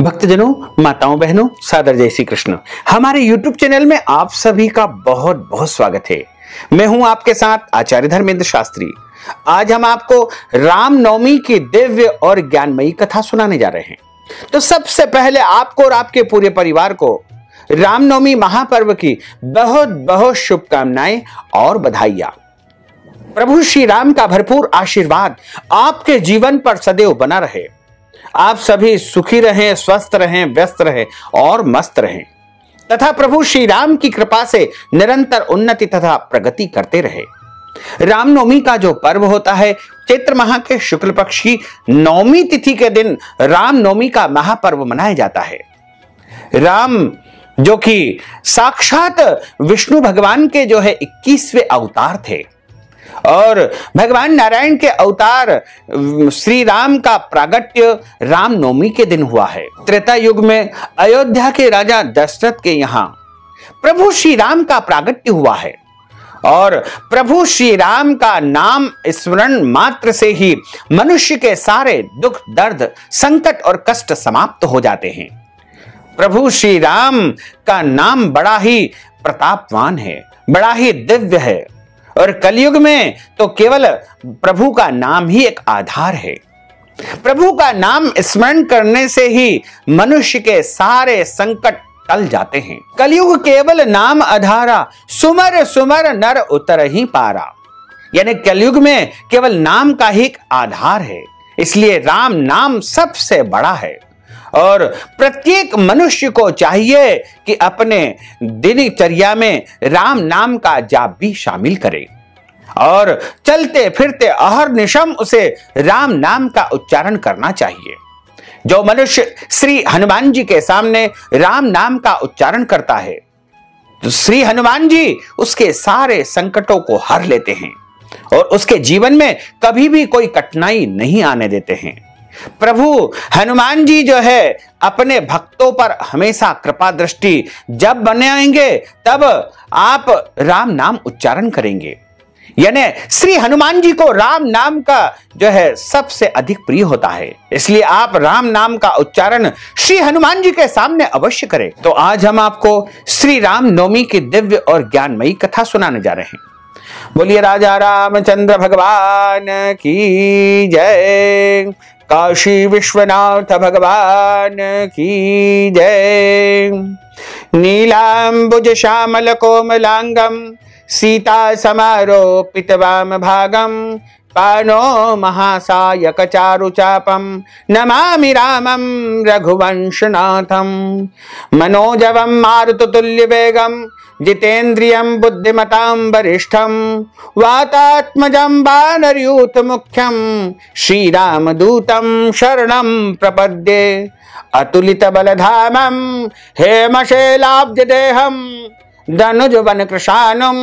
भक्तजनों, माताओं, बहनों, सादर जय श्री कृष्ण। हमारे YouTube चैनल में आप सभी का बहुत बहुत स्वागत है। मैं हूं आपके साथ आचार्य धर्मेंद्र शास्त्री। आज हम आपको रामनवमी की दिव्य और ज्ञानमयी कथा सुनाने जा रहे हैं। तो सबसे पहले आपको और आपके पूरे परिवार को रामनवमी महापर्व की बहुत बहुत शुभकामनाएं और बधाइयां। प्रभु श्री राम का भरपूर आशीर्वाद आपके जीवन पर सदैव बना रहे। आप सभी सुखी रहें, स्वस्थ रहें, व्यस्त रहें और मस्त रहें तथा प्रभु श्री राम की कृपा से निरंतर उन्नति तथा प्रगति करते रहे। रामनवमी का जो पर्व होता है, चैत्र माह के शुक्ल पक्ष की नवमी तिथि के दिन रामनवमी का महापर्व मनाया जाता है। राम जो कि साक्षात विष्णु भगवान के जो है 21वें अवतार थे और भगवान नारायण के अवतार श्री राम का प्रागट्य रामनवमी के दिन हुआ है। त्रेता युग में अयोध्या के राजा दशरथ के यहाँ प्रभु श्री राम का प्रागट्य हुआ है और प्रभु श्री राम का नाम स्मरण मात्र से ही मनुष्य के सारे दुख, दर्द, संकट और कष्ट समाप्त हो जाते हैं। प्रभु श्री राम का नाम बड़ा ही प्रतापवान है, बड़ा ही दिव्य है और कलयुग में तो केवल प्रभु का नाम ही एक आधार है। प्रभु का नाम स्मरण करने से ही मनुष्य के सारे संकट टल जाते हैं। कलयुग केवल नाम आधारा, सुमर सुमर नर उतर ही पारा। यानी कलयुग में केवल नाम का ही एक आधार है, इसलिए राम नाम सबसे बड़ा है और प्रत्येक मनुष्य को चाहिए कि अपने दिनचर्या में राम नाम का जाप भी शामिल करे और चलते फिरते अहर्निशम उसे राम नाम का उच्चारण करना चाहिए। जो मनुष्य श्री हनुमान जी के सामने राम नाम का उच्चारण करता है तो श्री हनुमान जी उसके सारे संकटों को हर लेते हैं और उसके जीवन में कभी भी कोई कठिनाई नहीं आने देते हैं। प्रभु हनुमान जी जो है अपने भक्तों पर हमेशा कृपा दृष्टि जब बनाएंगे तब आप राम नाम उच्चारण करेंगे। यानी श्री हनुमान जी को राम नाम का जो है सबसे अधिक प्रिय होता है, इसलिए आप राम नाम का उच्चारण श्री हनुमान जी के सामने अवश्य करें। तो आज हम आपको श्री राम नवमी की दिव्य और ज्ञानमयी कथा सुनाने जा रहे हैं। बोलिए राजा रामचंद्र भगवान की जय, काशी विश्वनाथ भगवान की जय। नीलांबुज श्यामल कोमलांगम सीता समारोपित वाम भागम पानो महासायक चारु चापम नमामि रामं रघुवंशनाथम। मनोजवम मारुततुल्य वेगम जितेन्द्रियं बुद्धिमतां वरिष्ठं वातात्मजं वानरयूथ मुख्यं श्रीरामदूतं शरणं प्रपद्ये। अतुलित बलधामं हेमशैलाब्जदेहं धनुजवन कृशानं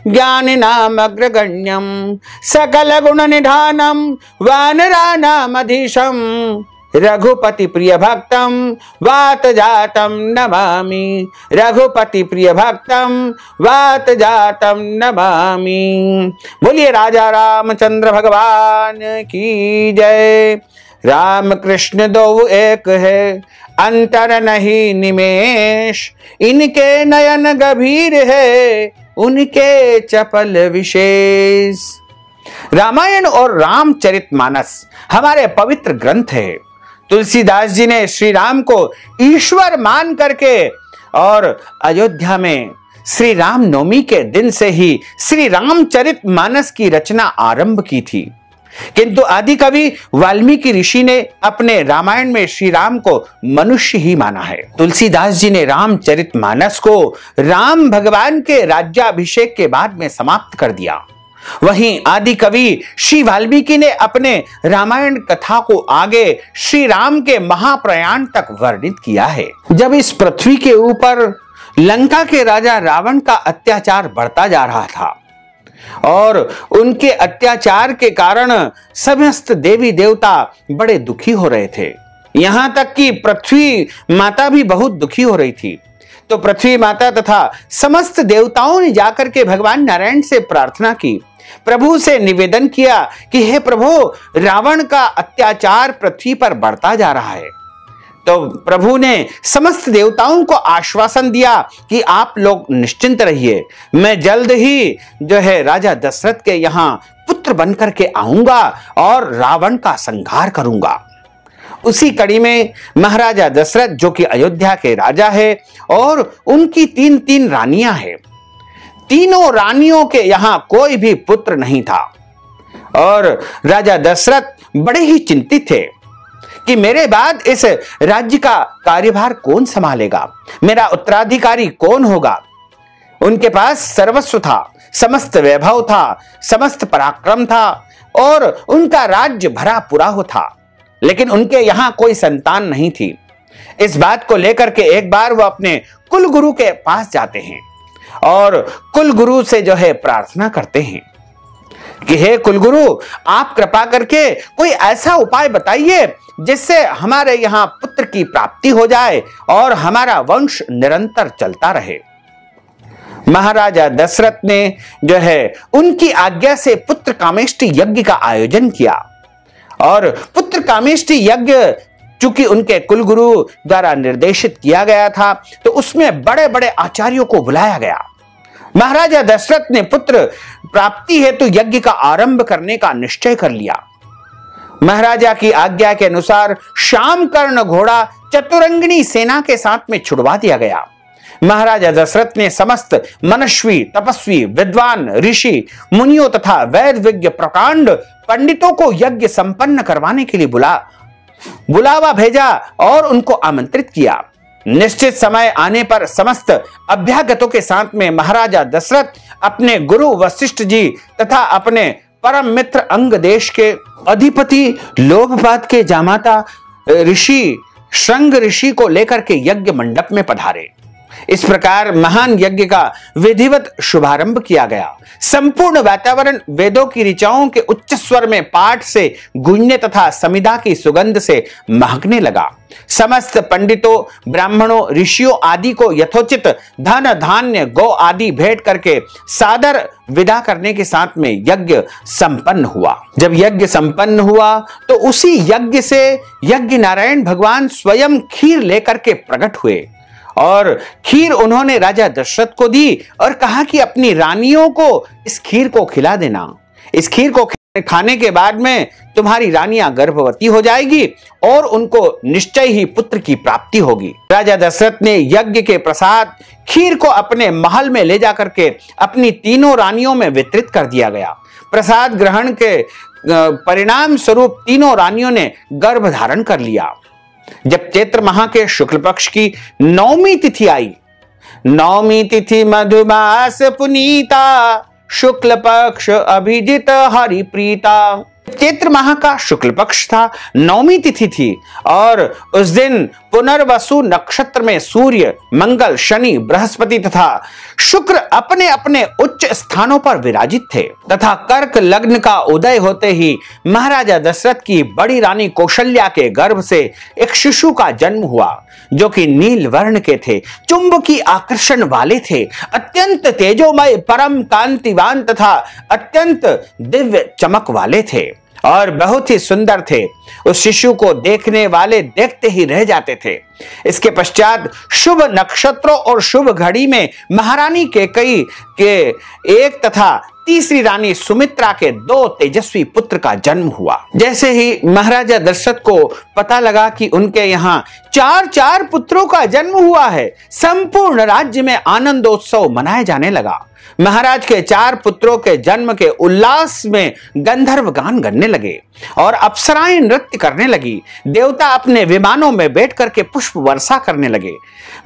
ज्ञानिनामग्रगण्यं सकल गुण निधानं वानराणामधीशं रघुपति प्रिय भक्तम वात जातम नमामि। रघुपति प्रिय भक्तम वात जातम नमामि। बोलिए राजा रामचंद्र भगवान की जय। राम कृष्ण दो एक है, अंतर नहीं निमेष। इनके नयन गंभीर है, उनके चपल विशेष। रामायण और रामचरितमानस हमारे पवित्र ग्रंथ है। तुलसीदास जी ने श्री राम को ईश्वर मान करके और अयोध्या में श्री राम नवमी के दिन से ही श्री रामचरितमानस की रचना आरंभ की थी, किंतु आदि कवि वाल्मीकि ऋषि ने अपने रामायण में श्री राम को मनुष्य ही माना है। तुलसीदास जी ने रामचरितमानस को राम भगवान के राज्याभिषेक के बाद में समाप्त कर दिया। वहीं आदि कवि श्री वाल्मीकि ने अपने रामायण कथा को आगे श्री राम के महाप्रयाण तक वर्णित किया है। जब इस पृथ्वी के ऊपर लंका के राजा रावण का अत्याचार बढ़ता जा रहा था और उनके अत्याचार के कारण समस्त देवी देवता बड़े दुखी हो रहे थे, यहां तक कि पृथ्वी माता भी बहुत दुखी हो रही थी। तो पृथ्वी माता तथा समस्त देवताओं ने जाकर के भगवान नारायण से प्रार्थना की, प्रभु से निवेदन किया कि हे प्रभु, रावण का अत्याचार पृथ्वी पर बढ़ता जा रहा है, तो प्रभु ने समस्त देवताओं को आश्वासन दिया कि आप लोग निश्चिंत रहिए, मैं जल्द ही जो है राजा दशरथ के यहाँ पुत्र बनकर के आऊंगा और रावण का संहार करूंगा। उसी कड़ी में महाराजा दशरथ, जो कि अयोध्या के राजा है और उनकी तीन रानियां हैं, तीनों रानियों के यहां कोई भी पुत्र नहीं था और राजा दशरथ बड़े ही चिंतित थे कि मेरे बाद इस राज्य का कार्यभार कौन संभालेगा, मेरा उत्तराधिकारी कौन होगा। उनके पास सर्वस्व था, समस्त वैभव था, समस्त पराक्रम था और उनका राज्य भरा पूरा हो था, लेकिन उनके यहां कोई संतान नहीं थी। इस बात को लेकर के एक बार वो अपने कुल गुरु के पास जाते हैं और कुल गुरु से जो है प्रार्थना करते हैं कि हे कुलगुरु, आप कृपा करके कोई ऐसा उपाय बताइए जिससे हमारे यहाँ पुत्र की प्राप्ति हो जाए और हमारा वंश निरंतर चलता रहे। महाराजा दशरथ ने जो है उनकी आज्ञा से पुत्र कामेष्टि यज्ञ का आयोजन किया और पुत्र कामेष्टि यज्ञ चूंकि उनके कुलगुरु द्वारा निर्देशित किया गया था, तो उसमें बड़े बड़े आचार्यों को बुलाया गया। महाराजा दशरथ ने पुत्र प्राप्ति हेतु यज्ञ का आरंभ करने का निश्चय कर लिया। महाराजा की आज्ञा के अनुसार शामकर्ण घोड़ा चतुरंगिनी सेना के साथ में छुड़वा दिया गया। महाराजा दशरथ ने समस्त मनस्वी, तपस्वी, विद्वान, ऋषि, मुनियों तथा वैद विज्ञ प्रकांड पंडितों को यज्ञ संपन्न करवाने के लिए बुलावा भेजा और उनको आमंत्रित किया। निश्चित समय आने पर समस्त अभ्यागतों के साथ में महाराजा दशरथ अपने गुरु वशिष्ठ जी तथा अपने परम मित्र अंग देश के अधिपति लोभपात के जामाता ऋषि श्रृंग ऋषि को लेकर के यज्ञ मंडप में पधारे। इस प्रकार महान यज्ञ का विधिवत शुभारंभ किया गया। संपूर्ण वातावरण वेदों की ऋचाओं के उच्च स्वर में पाठ से गूंजने तथा समिधा की सुगंध से महकने लगा। समस्त पंडितों, ब्राह्मणों, ऋषियों आदि को यथोचित धन, धान्य, गौ आदि भेंट करके सादर विदा करने के साथ में यज्ञ संपन्न हुआ। जब यज्ञ संपन्न हुआ तो उसी यज्ञ से यज्ञ नारायण भगवान स्वयं खीर लेकर के प्रकट हुए और खीर उन्होंने राजा दशरथ को दी और कहा कि अपनी रानियों को इस खीर को खिला देना। इस खीर को खाने के बाद में तुम्हारी रानियां गर्भवती हो जाएगी और उनको निश्चय ही पुत्र की प्राप्ति होगी। राजा दशरथ ने यज्ञ के प्रसाद खीर को अपने महल में ले जाकर के अपनी तीनों रानियों में वितरित कर दिया गया। प्रसाद ग्रहण के परिणाम स्वरूप तीनों रानियों ने गर्भ धारण कर लिया। जब चैत्र माह के शुक्ल पक्ष की नौमी तिथि आई, नौमी तिथि मधुमास पुनीता, शुक्ल पक्ष अभिजित हरि प्रीता। चैत्र माह का शुक्ल पक्ष था, नौमी तिथि थी और उस दिन पुनर्वसु नक्षत्र में सूर्य, मंगल, शनि, बृहस्पति तथा शुक्र अपने अपने उच्च स्थानों पर विराजित थे तथा कर्क लग्न का उदय होते ही महाराजा दशरथ की बड़ी रानी कौशल्या के गर्भ से एक शिशु का जन्म हुआ, जो कि नील वर्ण के थे, चुंबकीय आकर्षण वाले थे, अत्यंत तेजोमय, परम कांतिवान तथा अत्यंत दिव्य चमक वाले थे और बहुत ही सुंदर थे। उस शिशु को देखने वाले देखते ही रह जाते थे। इसके पश्चात शुभ नक्षत्रों और शुभ घड़ी में महारानी केकई के एक तथा तीसरी रानी सुमित्रा के 2 तेजस्वी पुत्र का जन्म हुआ। जैसे ही महाराजा दशरथ को पता लगा कि उनके यहाँ 4 पुत्रों का जन्म हुआ है, संपूर्ण राज्य में आनंदोत्सव मनाया जाने लगा। महाराज के 4 पुत्रों के जन्म के उल्लास में गंधर्व गान करने लगे और अप्सराएं नृत्य करने लगी। देवता अपने विमानों में बैठ करके पुष्प वर्षा करने लगे।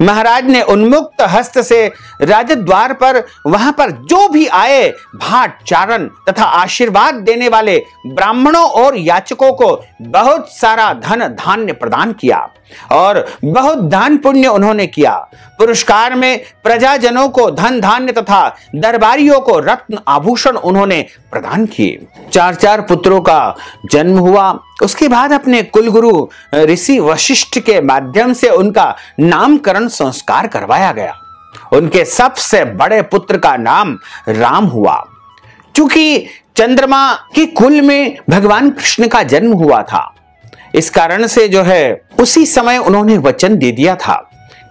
महाराज ने उन्मुक्त हस्त से राजद्वार पर वहां पर जो भी आए भाट, चारण तथा आशीर्वाद देने वाले ब्राह्मणों और याचकों को बहुत सारा धन धान्य प्रदान किया और बहुत दान पुण्य उन्होंने किया। पुरस्कार में प्रजाजनों को धन धान्य तथा दरबारियों को रत्न आभूषण उन्होंने प्रदान किए। 4 पुत्रों का जन्म हुआ। उसके बाद अपने कुलगुरु ऋषि वशिष्ठ के माध्यम से उनका नामकरण संस्कार करवाया गया। उनके सबसे बड़े पुत्र का नाम राम हुआ। चूंकि चंद्रमा की कुल में भगवान कृष्ण का जन्म हुआ था, इस कारण से जो है उसी समय उन्होंने वचन दे दिया था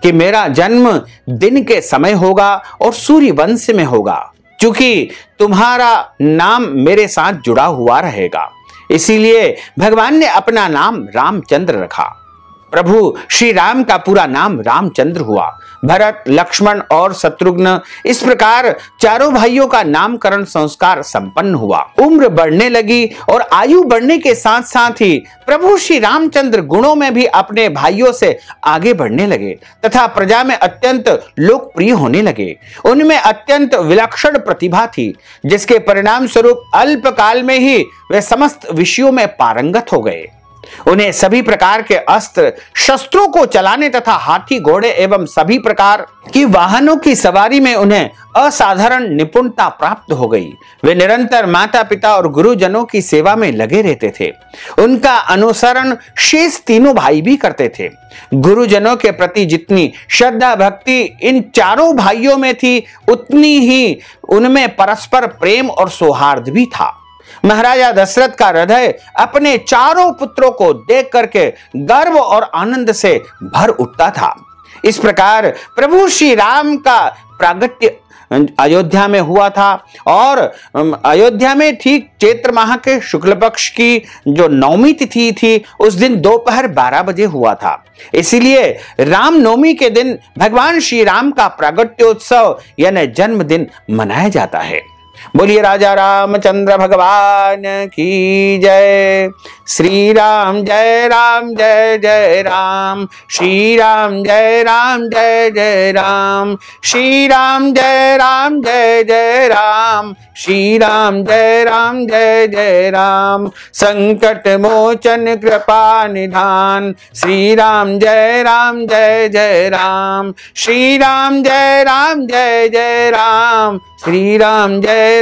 कि मेरा जन्म दिन के समय होगा और सूर्य वंश में होगा, क्योंकि तुम्हारा नाम मेरे साथ जुड़ा हुआ रहेगा। इसीलिए भगवान ने अपना नाम रामचंद्र रखा। प्रभु श्री राम का पूरा नाम रामचंद्र हुआ। भरत, लक्ष्मण और शत्रुघ्न, इस प्रकार चारों भाइयों का नामकरण संस्कार संपन्न हुआ। उम्र बढ़ने लगी और आयु बढ़ने के साथ साथ ही प्रभु श्री रामचंद्र गुणों में भी अपने भाइयों से आगे बढ़ने लगे तथा प्रजा में अत्यंत लोकप्रिय होने लगे। उनमें अत्यंत विलक्षण प्रतिभा थी, जिसके परिणाम स्वरूप अल्प काल में ही वे समस्त विषयों में पारंगत हो गए। उन्हें सभी प्रकार के अस्त्र शस्त्रों को चलाने तथा हाथी, घोड़े एवं सभी प्रकार की वाहनों की सवारी में उन्हें असाधारण निपुणता प्राप्त हो गई। वे निरंतर माता पिता और गुरुजनों की सेवा में लगे रहते थे। उनका अनुसरण शेष तीनों भाई भी करते थे। गुरुजनों के प्रति जितनी श्रद्धा भक्ति इन चारों भाइयों में थी, उतनी ही उनमें परस्पर प्रेम और सौहार्द भी था। महाराजा दशरथ का हृदय अपने चारों पुत्रों को देख करके गर्व और आनंद से भर उठता था। इस प्रकार प्रभु श्री राम का प्रागट्य अयोध्या में हुआ था और अयोध्या में ठीक चैत्र माह के शुक्ल पक्ष की जो नवमी तिथि थी, उस दिन दोपहर 12 बजे हुआ था। इसीलिए रामनवमी के दिन भगवान श्री राम का प्रागट्योत्सव यानी जन्मदिन मनाया जाता है। बोलिए राजा रामचंद्र भगवान की जय। श्री राम जय राम जय जय राम, श्री राम जय राम जय जय राम, श्री राम जय राम जय जय राम, श्री राम जय राम जय जय राम। संकट मोचन कृपा निधान, श्री राम जय जय राम, श्री राम जय जय राम, श्री राम जय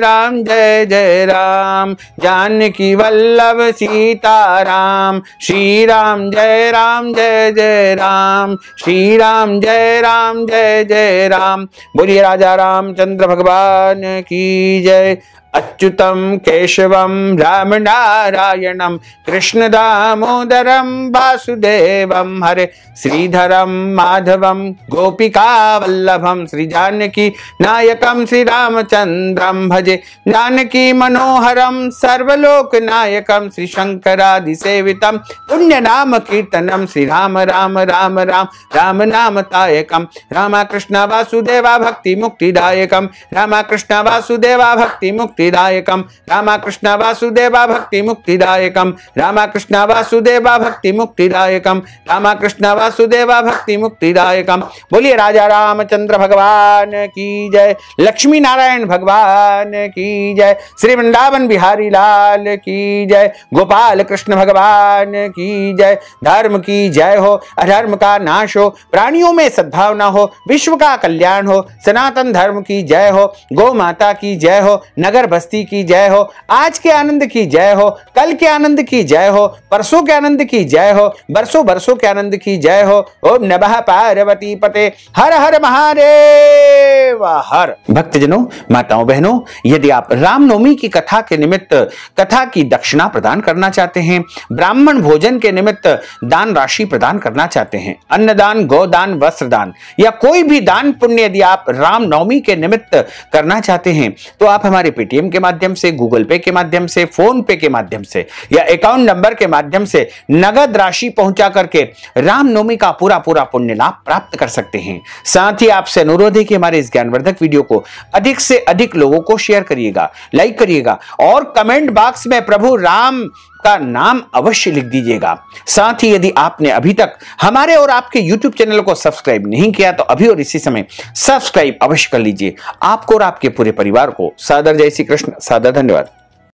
राम। जानकी वल्लभ सीता राम, श्री राम जय जय राम, श्री राम जय जय राम। बोलिए राजा रामचंद्र भगवान की जय। अच्युतम केशवम राम नारायणम कृष्ण दामोदरम वासुदेवम हरे श्रीधरम माधवम गोपिका वल्लभम श्री जानकी नायकम श्री रामचंद्रम भजे। जानकी मनोहरम सर्वलोक नायकम श्री शंकरादि सेवितम पुण्य नाम कीर्तनम श्री राम राम राम राम राम नाम तायकम। रामा कृष्ण वासुदेवा भक्ति मुक्तिदायकम, रामा कृष्ण वासुदेवा भक्ति मुक्तिदायकम, रामा कृष्ण वासुदेवा भक्ति मुक्तिदायकम, रामा कृष्ण वासुदेवा भक्ति मुक्तिदायकम, रामा कृष्ण वासुदेवा भक्ति मुक्तिदायकम। बोलिए राजा रामचंद्र भगवान की जय, लक्ष्मी नारायण भगवान की जय, श्री वृंदावन बिहारी लाल की जय, गोपाल कृष्ण भगवान की जय। धर्म की जय हो, अधर्म का नाश हो, प्राणियों में सद्भावना हो, विश्व का कल्याण हो। सनातन धर्म की जय हो, गौ माता की जय हो, नगर बस्ती की जय हो, आज के आनंद की जय हो, कल के आनंद की जय हो, परसों के आनंद की जय हो, बरसों बरसों के आनंद की जय हो। ओम नमः पार्वती पते, हर हर महादेव हर। भक्तजनों, माताओं बहनों, यदि आप रामनवमी की कथा के निमित्त कथा की दक्षिणा प्रदान करना चाहते हैं, ब्राह्मण भोजन के निमित्त दान राशि प्रदान करना चाहते हैं, अन्नदान, गोदान, वस्त्रदान या कोई भी दान पुण्य यदि आप रामनवमी के निमित्त करना चाहते हैं, तो आप हमारे पेटीएम के माध्यम से, गूगल पे के माध्यम से, फोन पे के माध्यम से या अकाउंट नंबर के माध्यम से नगद राशि पहुंचा करके रामनवमी का पूरा पुण्य लाभ प्राप्त कर सकते हैं। साथ ही आपसे अनुरोध है कि हमारे इस ज्ञानवर्धक वीडियो को अधिक से अधिक लोगों को शेयर करिएगा, लाइक करिएगा और कमेंट बॉक्स में प्रभु राम का नाम अवश्य लिख दीजिएगा। साथ ही यदि आपने अभी तक हमारे और आपके YouTube चैनल को सब्सक्राइब नहीं किया तो अभी और इसी समय सब्सक्राइब अवश्य कर लीजिए। आपको और आपके पूरे परिवार को सादर जय श्री कृष्ण, सादर धन्यवाद।